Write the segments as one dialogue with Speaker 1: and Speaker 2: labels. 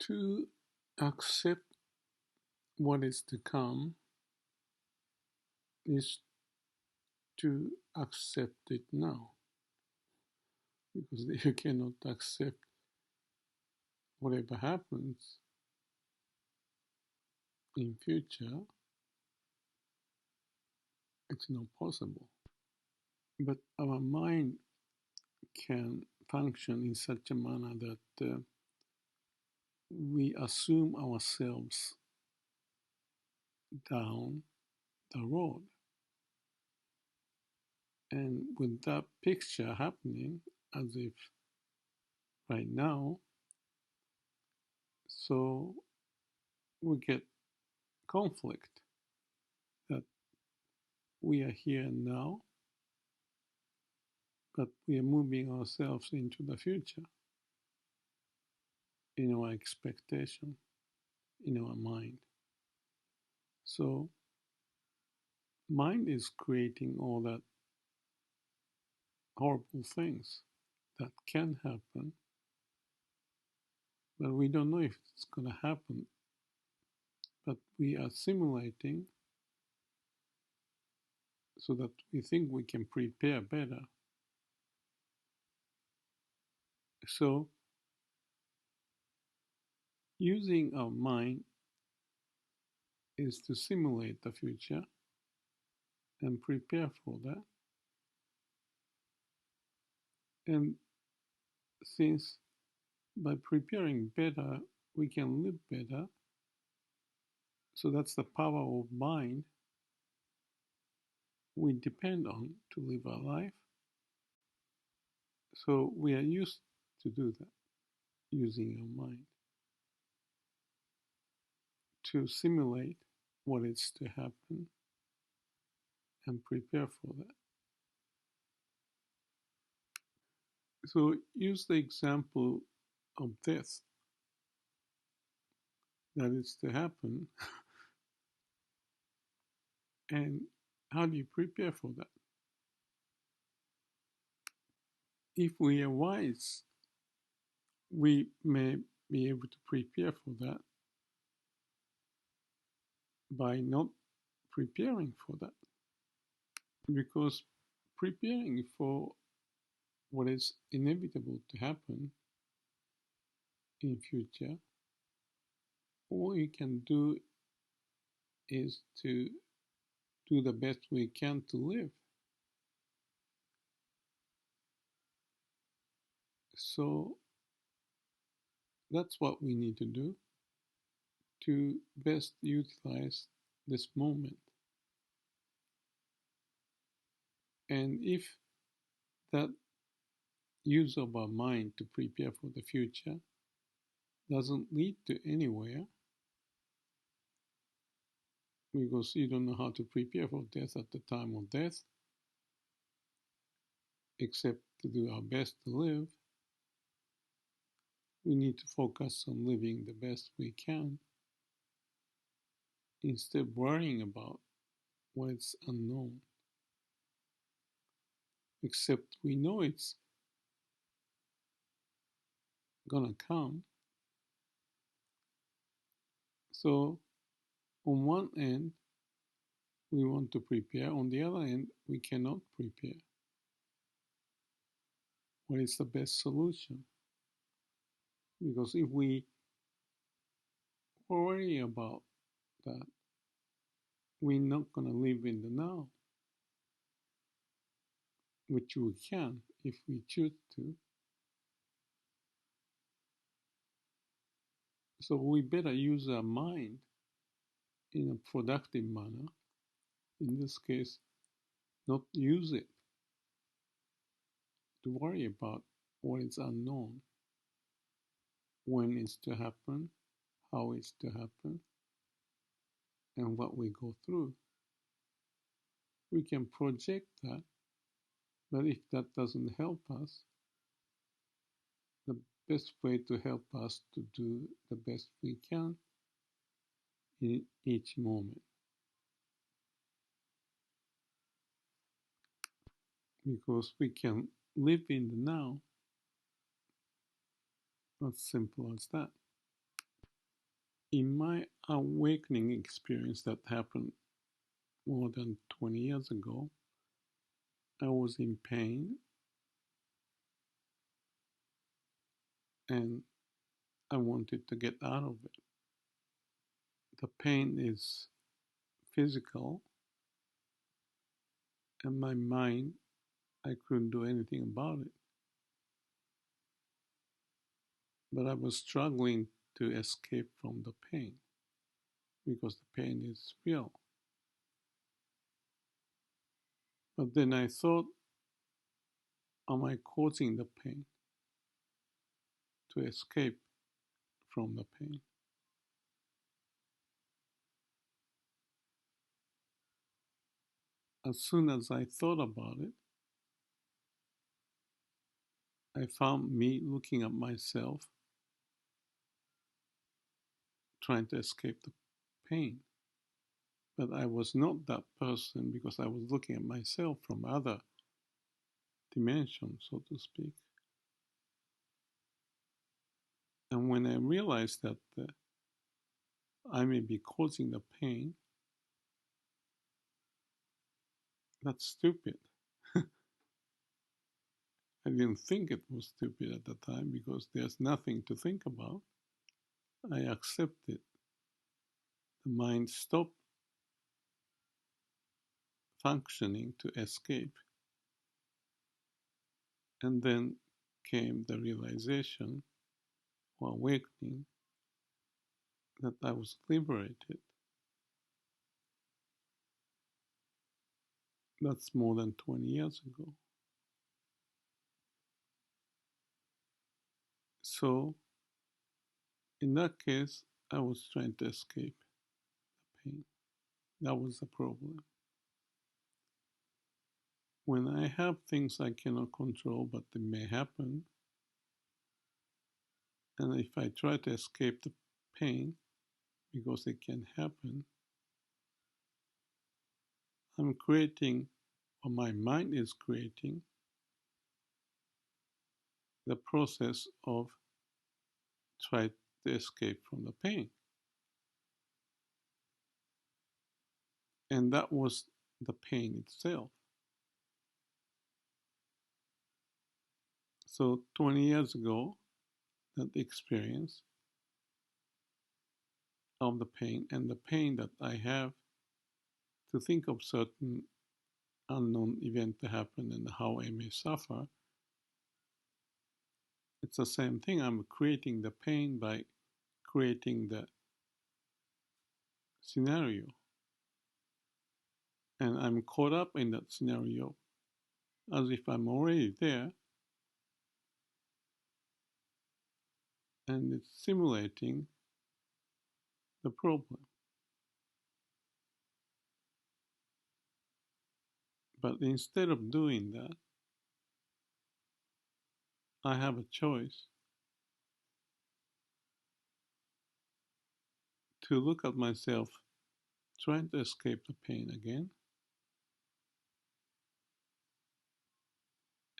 Speaker 1: To accept what is to come is to accept it now. Because if you cannot accept whatever happens in future, it's not possible. But our mind can function in such a manner that we assume ourselves down the road. And with that picture happening, as if right now, so we get conflict that we are here now, but we are moving ourselves into the future in our expectation, in our mind. So, mind is creating all that horrible things that can happen, but we don't know if it's going to happen. But we are simulating so that we think we can prepare better. So, using our mind is to simulate the future and prepare for that. And since by preparing better, we can live better, so that's the power of mind we depend on to live our life. So we are used to do that, using our mind to simulate what is to happen and prepare for that. So use the example of death that is to happen, and how do you prepare for that? If we are wise, we may be able to prepare for that by not preparing for that. Because preparing for what is inevitable to happen in future, all you can do is to do the best we can to live. So that's what we need to do to best utilize this moment. And if that use of our mind to prepare for the future doesn't lead to anywhere, because you don't know how to prepare for death at the time of death, except to do our best to live, we need to focus on living the best we can instead of worrying about what's unknown. Except we know it's gonna come. So, on one end, we want to prepare, on the other end, we cannot prepare. What is the best solution? Because if we worry about that, we're not going to live in the now, which we can if we choose to. So we better use our mind in a productive manner. In this case, not use it to worry about what is unknown, when it's to happen, how it's to happen, and what we go through. We can project that, but if that doesn't help us, the best way to help us to do the best we can in each moment. Because we can live in the now, as simple as that. In my awakening experience that happened more than 20 years ago, I was in pain and I wanted to get out of it. The pain is physical, and my mind, I couldn't do anything about it. But I was struggling to escape from the pain because the pain is real. But then I thought, am I causing the pain to escape from the pain? As soon as I thought about it, I found me looking at myself trying to escape the pain. But I was not that person because I was looking at myself from other dimensions, so to speak. And when I realized that I may be causing the pain, that's stupid. I didn't think it was stupid at the time because there's nothing to think about. I accepted. The mind stopped functioning to escape. And then came the realization or awakening that I was liberated. That's more than 20 years ago. So, in that case, I was trying to escape the pain. That was the problem. When I have things I cannot control, but they may happen, and if I try to escape the pain because it can happen, I'm creating, or my mind is creating, the process of try to escape from the pain. And that was the pain itself. So 20 years ago, that experience of the pain and the pain that I have to think of certain unknown event to happen and how I may suffer, it's the same thing. I'm creating the pain by creating the scenario. And I'm caught up in that scenario as if I'm already there and it's simulating the problem. But instead of doing that, I have a choice to look at myself trying to escape the pain again.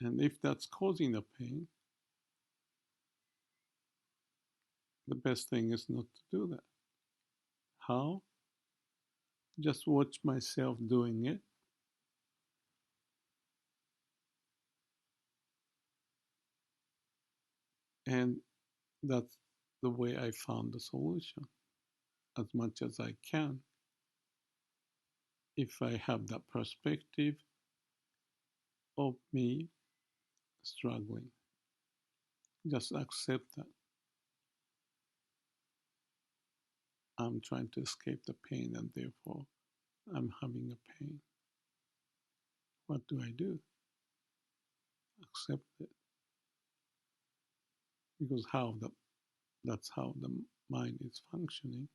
Speaker 1: And if that's causing the pain, the best thing is not to do that. How? Just watch myself doing it. And that's the way I found the solution as much as I can. If I have that perspective of me struggling, just accept that I'm trying to escape the pain and therefore I'm having a pain. What do I do? Accept it. Because that's how the mind is functioning.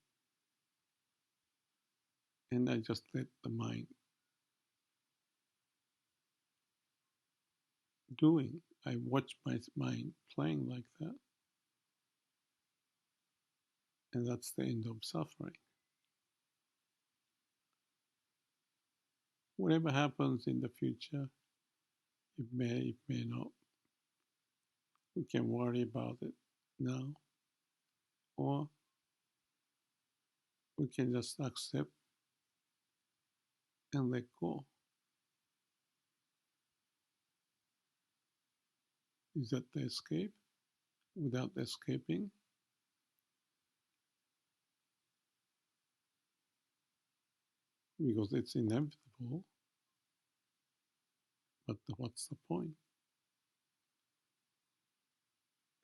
Speaker 1: And I just let the mind doing. I watch my mind playing like that. And that's the end of suffering. Whatever happens in the future, it may not. We can worry about it now, or we can just accept and let go. Is that the escape? Without escaping? Because it's inevitable, but what's the point?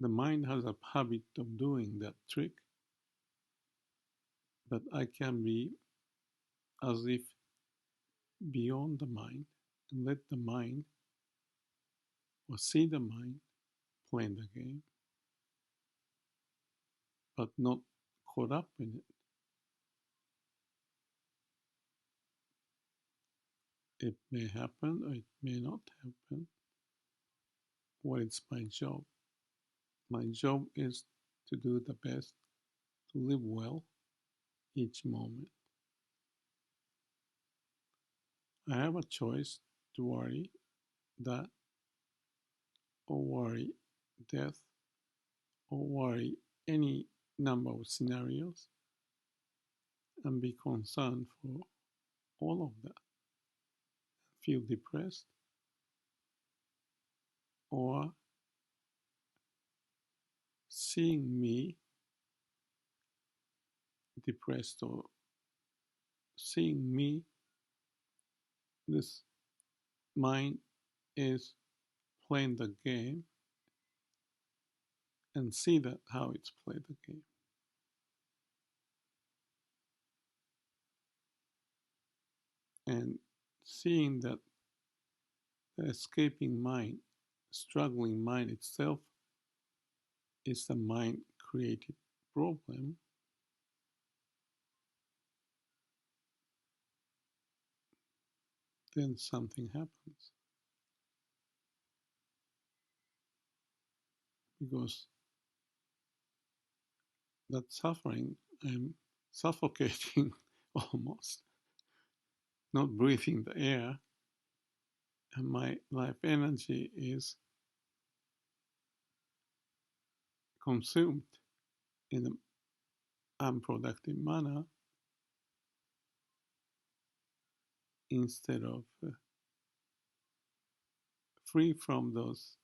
Speaker 1: The mind has a habit of doing that trick, but I can be as if beyond the mind and let the mind or see the mind playing the game, but not caught up in it. It may happen or it may not happen. What is my job? My job is to do the best, to live well each moment. I have a choice to worry that or worry death or worry any number of scenarios and be concerned for all of that, feel depressed, or seeing me depressed or seeing me, this mind is playing the game and see that how it's played the game. And seeing that the escaping mind, struggling mind itself is the mind created problem, then something happens. Because that suffering, I'm suffocating almost, not breathing the air, and my life energy is consumed in an unproductive manner instead of free from those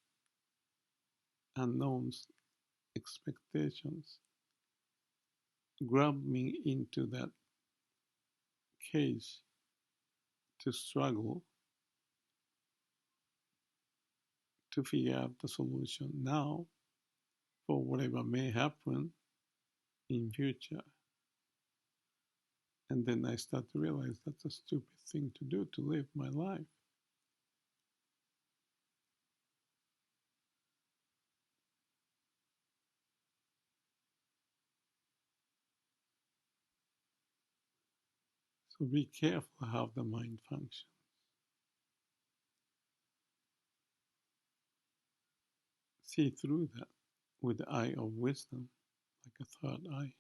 Speaker 1: unknowns, expectations, grab me into that cage to struggle to figure out the solution now for whatever may happen in future. And then I start to realize that's a stupid thing to do to live my life. So be careful how the mind functions. See through that with the eye of wisdom, like a third eye.